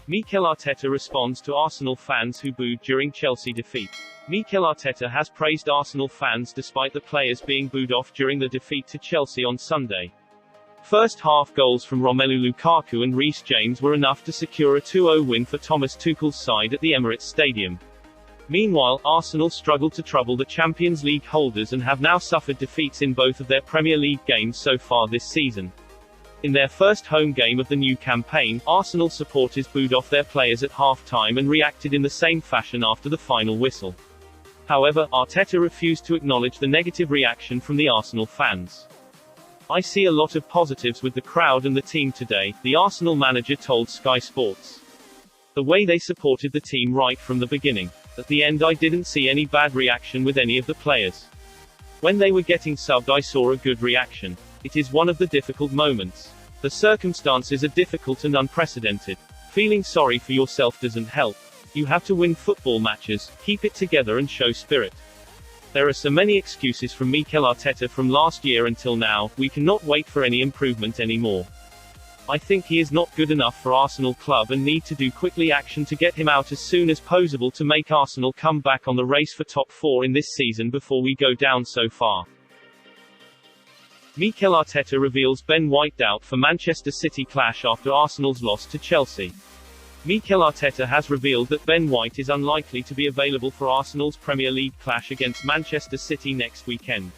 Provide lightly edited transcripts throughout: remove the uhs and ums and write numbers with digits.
Mikel Arteta responds to Arsenal fans who booed during Chelsea defeat. Mikel Arteta has praised Arsenal fans despite the players being booed off during the defeat to Chelsea on Sunday. First half goals from Romelu Lukaku and Reece James were enough to secure a 2-0 win for Thomas Tuchel's side at the Emirates Stadium. Meanwhile, Arsenal struggled to trouble the Champions League holders and have now suffered defeats in both of their Premier League games so far this season. In their first home game of the new campaign, Arsenal supporters booed off their players at half-time and reacted in the same fashion after the final whistle. However, Arteta refused to acknowledge the negative reaction from the Arsenal fans. "I see a lot of positives with the crowd and the team today," the Arsenal manager told Sky Sports. "The way they supported the team right from the beginning. At the end I didn't see any bad reaction with any of the players. When they were getting subbed I saw a good reaction. It is one of the difficult moments. The circumstances are difficult and unprecedented. Feeling sorry for yourself doesn't help. You have to win football matches, keep it together and show spirit. There are so many excuses from Mikel Arteta from last year until now, we cannot wait for any improvement anymore. I think he is not good enough for Arsenal club and need to do quickly action to get him out as soon as possible to make Arsenal come back on the race for top 4 in this season before we go down so far." Mikel Arteta reveals Ben White out for Manchester City clash after Arsenal's loss to Chelsea. Mikel Arteta has revealed that Ben White is unlikely to be available for Arsenal's Premier League clash against Manchester City next weekend.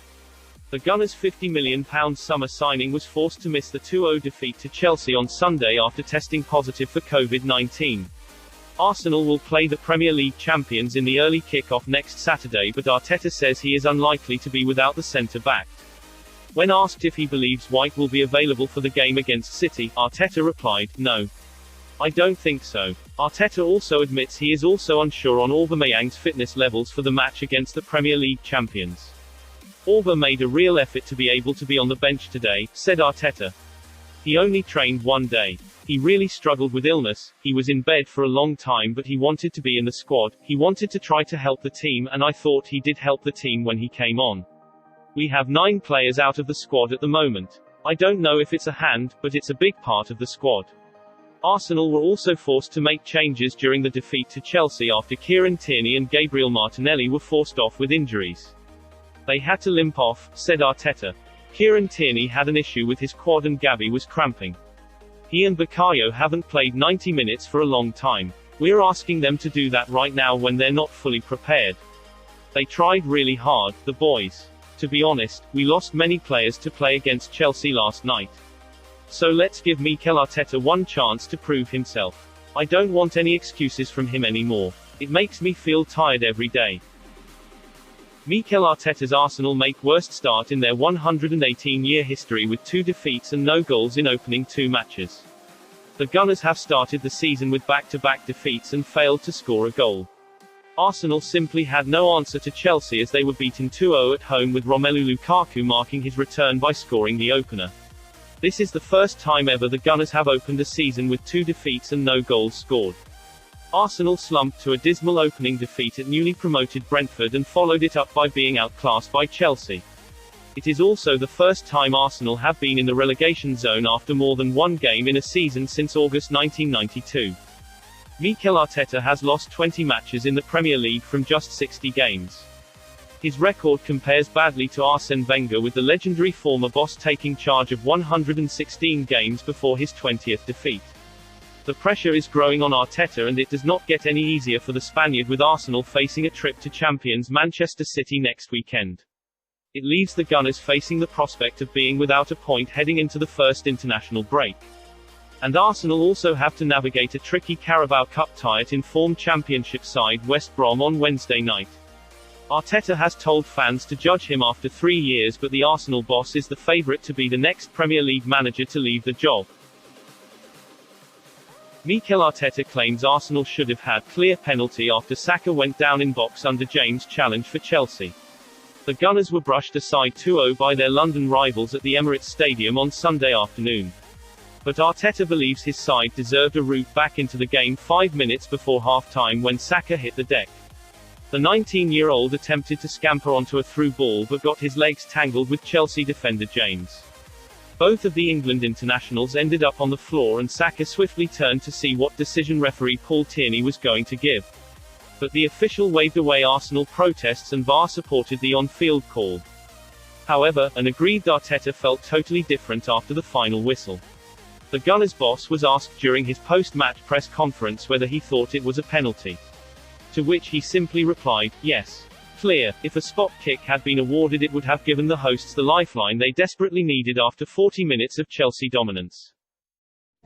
The Gunners' £50 million summer signing was forced to miss the 2-0 defeat to Chelsea on Sunday after testing positive for COVID-19. Arsenal will play the Premier League champions in the early kick-off next Saturday, but Arteta says he is unlikely to be without the centre-back. When asked if he believes White will be available for the game against City, Arteta replied, "No. I don't think so." Arteta also admits he is also unsure on Aubameyang's fitness levels for the match against the Premier League champions. "Auba made a real effort to be able to be on the bench today," said Arteta. "He only trained one day. He really struggled with illness, he was in bed for a long time, but he wanted to be in the squad, he wanted to try to help the team, and I thought he did help the team when he came on. We have 9 players out of the squad at the moment. I don't know if it's a hand, but it's a big part of the squad." Arsenal were also forced to make changes during the defeat to Chelsea after Kieran Tierney and Gabriel Martinelli were forced off with injuries. "They had to limp off," said Arteta. "Kieran Tierney had an issue with his quad and Gabby was cramping. He and Bukayo haven't played 90 minutes for a long time. We're asking them to do that right now when they're not fully prepared. They tried really hard, the boys. To be honest, we lost many players to play against Chelsea last night. So let's give Mikel Arteta one chance to prove himself. I don't want any excuses from him anymore. It makes me feel tired every day." Mikel Arteta's Arsenal make worst start in their 118-year history with 2 defeats and no goals in opening 2 matches. The Gunners have started the season with back-to-back defeats and failed to score a goal. Arsenal simply had no answer to Chelsea as they were beaten 2-0 at home, with Romelu Lukaku marking his return by scoring the opener. This is the first time ever the Gunners have opened a season with 2 defeats and no goals scored. Arsenal slumped to a dismal opening defeat at newly promoted Brentford and followed it up by being outclassed by Chelsea. It is also the first time Arsenal have been in the relegation zone after more than one game in a season since August 1992. Mikel Arteta has lost 20 matches in the Premier League from just 60 games. His record compares badly to Arsene Wenger, with the legendary former boss taking charge of 116 games before his 20th defeat. The pressure is growing on Arteta and it does not get any easier for the Spaniard, with Arsenal facing a trip to champions Manchester City next weekend. It leaves the Gunners facing the prospect of being without a point heading into the first international break. And Arsenal also have to navigate a tricky Carabao Cup tie at informed Championship side West Brom on Wednesday night. Arteta has told fans to judge him after 3 years, but the Arsenal boss is the favourite to be the next Premier League manager to leave the job. Mikel Arteta claims Arsenal should have had clear penalty after Saka went down in box under James' challenge for Chelsea. The Gunners were brushed aside 2-0 by their London rivals at the Emirates Stadium on Sunday afternoon. But Arteta believes his side deserved a route back into the game 5 minutes before half-time when Saka hit the deck. The 19-year-old attempted to scamper onto a through ball but got his legs tangled with Chelsea defender James. Both of the England internationals ended up on the floor and Saka swiftly turned to see what decision referee Paul Tierney was going to give. But the official waved away Arsenal protests and VAR supported the on-field call. However, an aggrieved Arteta felt totally different after the final whistle. The Gunners' boss was asked during his post-match press conference whether he thought it was a penalty. To which he simply replied, "Yes. Clear. If a spot kick had been awarded it would have given the hosts the lifeline they desperately needed after 40 minutes of Chelsea dominance."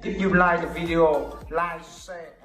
If you like the video, like, share.